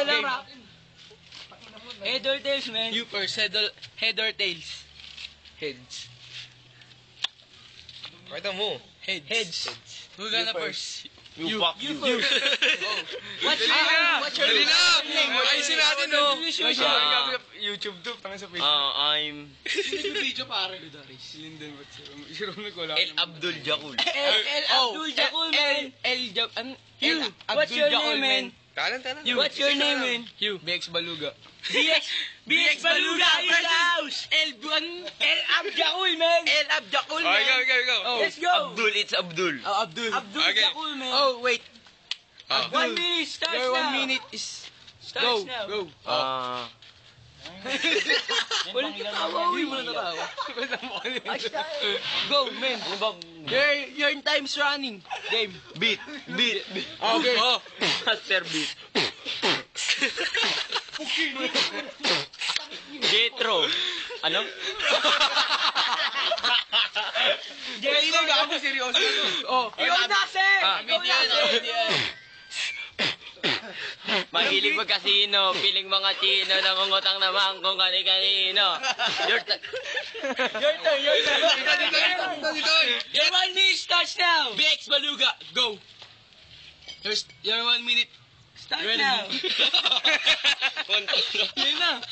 walang rap. Head or tails, man? You first, head or tails? Heads. Pakita mo. Heads. Who's gonna first? You first. What's your Dali name? na! Ayusin natin, no? YouTube to, pang sa Facebook. I'm Video pare. Linden, what's your name? El Abdul Jakul. El Abdul Jakul, man. You, what's your name, man? Talan. What's your name, man? You. BX Baluga. BX Baluga in the house. El Abjakul, man. El Abjakul, Oh, go. Let's go. Abdul, it's Abdul. Abdul. Abdul Okay. Jakul, man. Oh, wait. 1 minute starts Your now. 1 minute is... Starts now. Go. Walang tatawa, Hindi mo na tatawa. Go, man. Your time's running. Game. Beat. Okay. Master beat. Jetro. Ano? Hindi ka mo seryoso. Oh. Ikaw na, sir. Ikaw na, sir. Mahilig magkasino, piling mga chino, nangungutang naman kung kani-kanino. Your turn. Your 1 minute starts now. BX Baluga, go. Your 1 minute. Start Ready? now. Yun na.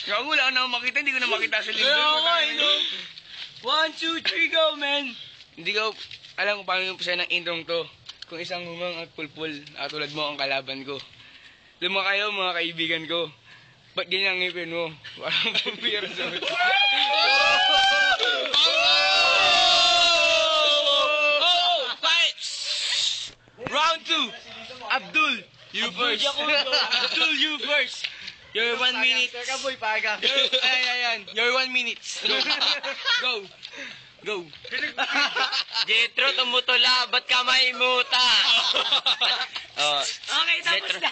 Gago, wala na akong makita. Hindi ko na makita sa Kaya nga, no? 1, 2, 3, go, man. Hindi ko alam kung paano yung pisa ng introng to. Kung isang humang at pulpul, tulad mo ang kalaban ko. Luma kayo, mga kaibigan ko. Ba't ganyan ang ngipin mo? Parang pumpira sa mga. Fight! Round 2. Abdul, you first. Abdul, you first. Your 1 minute. Ayan. Your 1 minute. Go. Jetro, tumutula, ba't ka may muta? Okay, tapos na.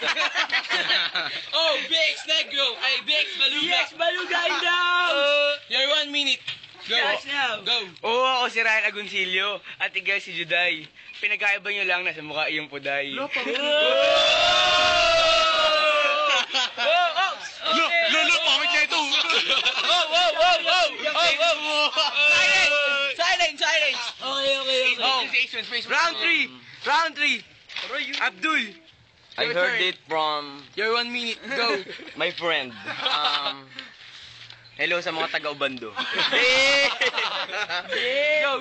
Oh, BX Negro. Ay, BX Baluga. BX Baluga in the house. Your 1 minute. Go. Starts now. Go. Oo, ako si Ryan Agoncillo at ikaw si Juday. Pinagkaiba nyo lang na sa mukha iyong puday. Lolo, pangit na ito. Silence. Okay. Round 3. Abdul. I Your heard turn. it from Your 1 minute. Go. my friend. Hello sa mga taga-Ubando.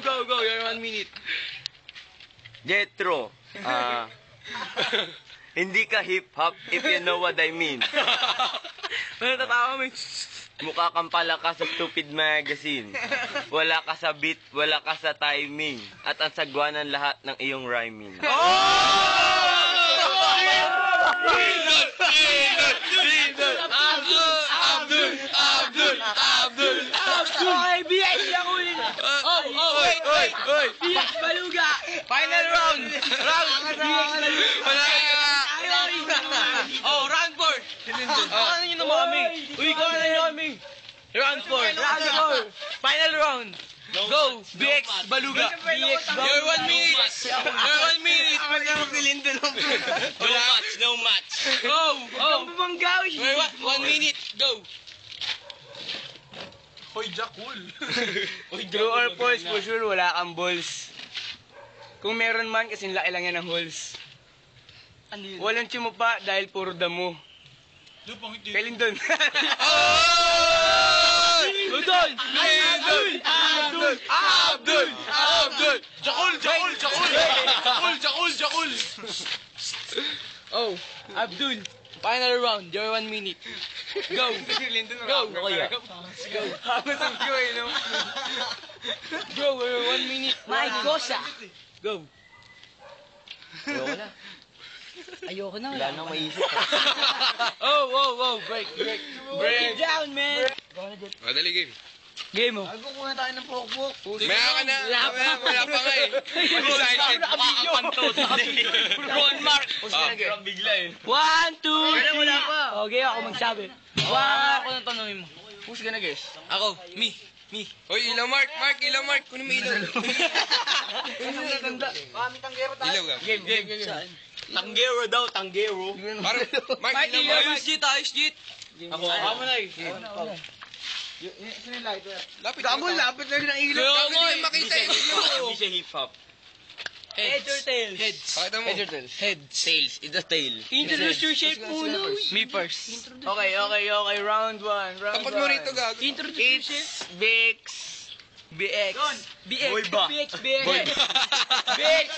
Go. Your 1 minute. Jetro, hindi ka hip-hop if you know what I mean. Ano tatawa mo? Mukha kang pala ka sa stupid magazine. Wala ka sa beat, wala ka sa timing. At ang sagwa ng lahat ng iyong rhyming. Abdul. Okay, BX Jakul. Wait. BX Baluga. Final round. Round 4. Ano yun naman kami? Uy, kami na kami. Round 4. Final round. Go, BX Baluga. Your 1 minute. No match. Go. Bumanggaw siya. 1 minute. Go. True or false, for sure, wala kang balls. Kung meron man, kasing laki lang yan ng holes. Ano yun? Walang tsumupa dahil puro damo. Kailan doon? Udol! Abdul! Jakul! Oh, Abdul, final round, your 1 minute. Go! Ano kaya? Bro, your 1 minute. My Gosa. Go! Ayoko na. Wala nang maisip. Oh, break. Break down, man. Madali game. Game mo. Kukuha tayo ng pokpok. Maya ka na. Wala pa nga eh. Silent. Ron Mark. Bigla eh. 1, 2, 3. Wala pa. Okay, ako magsabi. Ako nang tanongin mo. Who's gonna guess? Ako. Me. Hoy, ilaw Mark. Kunin mo ilaw. Ilaw ka. Kami tanggero tayo. Ilaw ka. Game. Tanggero daw, tanggero. Parang, Mike, Ayos, Jit, ayos, Jit. Ako mo na eh. Lapit. Gago, lapit na rin ang ilaw. Gago, hindi makita yung ilaw mo. Hindi siya hip-hop. Heads or tails? Heads. Pakita mo. Heads or tails? Heads. Tails, it's a tail. Introduce your shape muna. Me first. Okay. Round 1. Tapat mo rito, gago. Introduce your shape. Bix. BX. BX. Boy ba? BX. BX.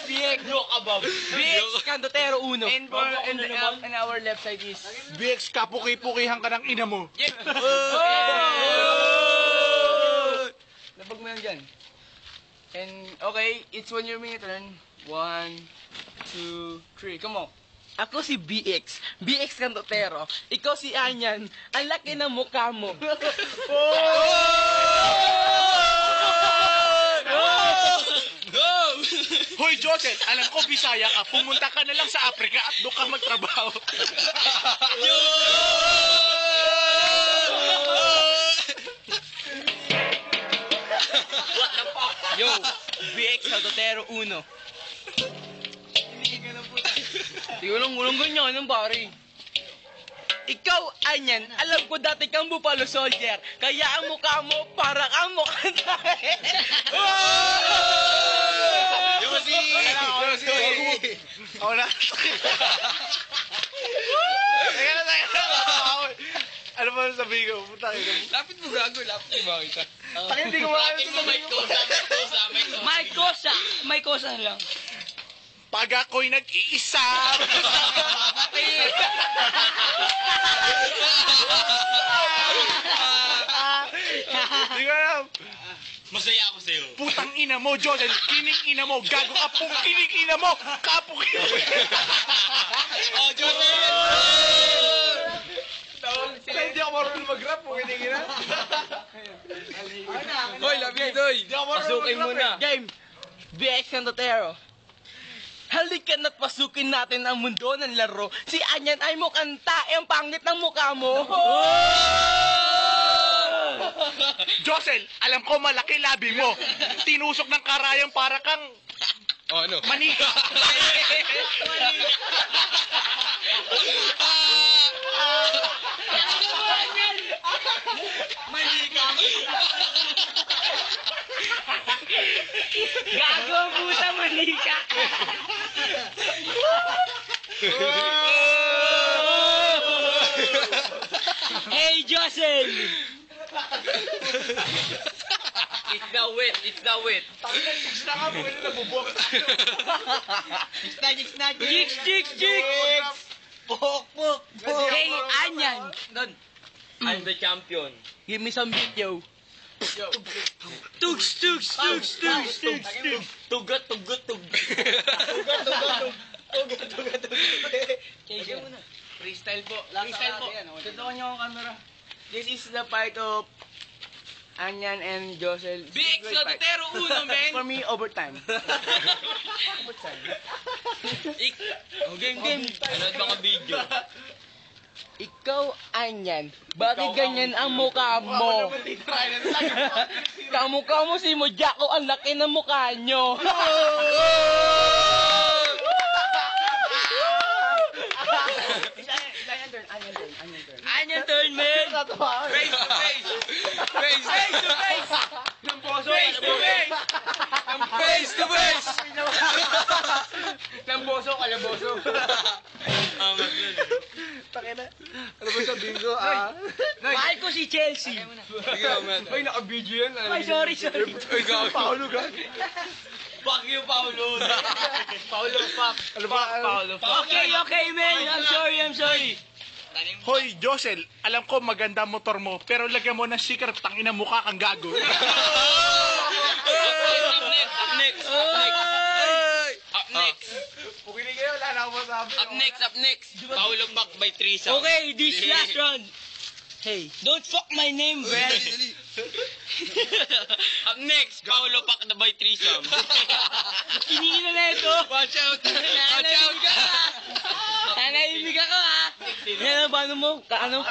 BX. Look above. BX. Candotero uno. And our left side is... BX, kapuki-pukihan ka ng ina mo. Labag mo yan dyan. And, okay, it's 1 your minute turn. 1, 2, 3. Come on. Ako si BX. BX Candotero. Ikaw si Anyan. Ang laki ng mukha mo. Hoy, Josel, alam ko Bisaya ka. Pumunta ka na lang sa Africa at doon ka magtrabaho. Yo, BX Candotero uno. Ulong ganyan, anong pare? Ikaw, Anyan, alam ko dati kang Buffalo Soldier, kaya ang mukha mo para kang mukhang tayo. Ako na. Teka na. Ano ba sabihin ko? Puta ka. Lapit mo, gago. Lapit mo, makita. Hindi ko makakita sa sabihin ko. May kosa lang. Pag ako'y nag-iisa. Hindi ko alam. Masaya ako sa'yo. Putang ina mo, Josel. Kining ina mo. Gago ka pong kining ina mo. Kapok ina mo. Oh, Joseph! Hindi ako marunong mag-rap. Kining ina. Hoy, lapit, hoy. Hindi ako marunong Pasukin mag-rap muna. Game. BX Candotero. Halika na't pasukin natin ang mundo ng laro. Si Anyan ay mukhang tae ang pangit ng mukha mo. Josel, alam ko malaki labi mo. Tinusok ng karayang para kang Oh, ano? manika. Gago ang puta, manika. Hey, Josel! It's the wit, it's the wit. Basta ka, pwede na bubok. Jigs! Pok. Hey, Anyan! I'm the champion. Give me some beat, yo. Tugs! Tugot. Freestyle po. Tutukan niyo ang camera. This is the fight of Anyan and Josel. BX Candotero uno, man. For me, overtime. Game. Anood mga video. Ikaw, Anyan, bakit ganyan ang mukha mo? Kamukha mo si Mojako, ang laki ng mukha nyo. Anyan turn, man. Face to face. Face to face. Face to face. Face to face. Lamboso, kalaboso. Ano ba sabihin ko? Mahal ko si Chelsea. Ikaw, man. Ay, naka-video yan. Ay, sorry. Uy, gago. Paulo ka. Fuck you, Paulo. Ano ba? Okay, man. I'm sorry. Hoy, Josel, alam ko maganda motor mo, pero lagyan mo ng sticker, tangina mukha kang gago. Up next. Paulo back by threesome. Okay, this last round. Hey, don't fuck my name, Brad. Up next, Paulo back by threesome. Kiningin na ito. Watch out. Nanahimik ako, ha? Yan ang paano mo? Ano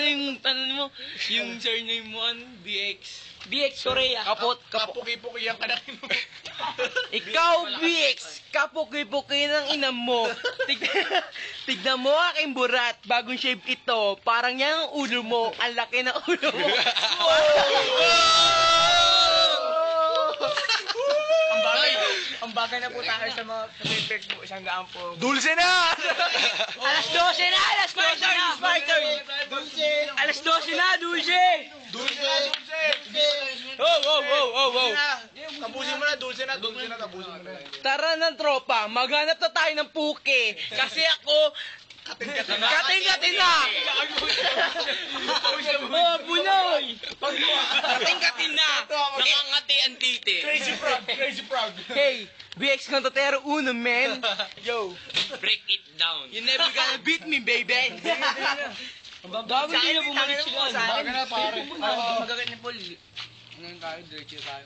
yung mo? Yung surname mo, BX. BX Korea. Kapuki-puki yan ka na. Ikaw, BX, kapuki-puki ng ina mo. Tignan mo aking burat, bagong shape ito. Parang yan ang ulo mo, ang laki ng ulo mo. Ang bagay na po tayo sa mga Philippines po, isang daan po. Dulce na! Alas 12 na! Alas 12 na! Alas 12 na, Dulce! Oh. Tapusin mo na, dulce na, tapusin mo na. Tara ng tropa, maghanap na tayo ng puke. Kasi ako, kating-kating na! Oh, bunoy! Kating-kating na! Nakangati ang titi. Crazy frog. Hey, BX Contotero Uno, man! Yo! Break it down. You never gonna beat me, baby! Dami din na bumalik sila. Sa akin na, pare. Magagat ni Paul. Ano tayo, diretso tayo.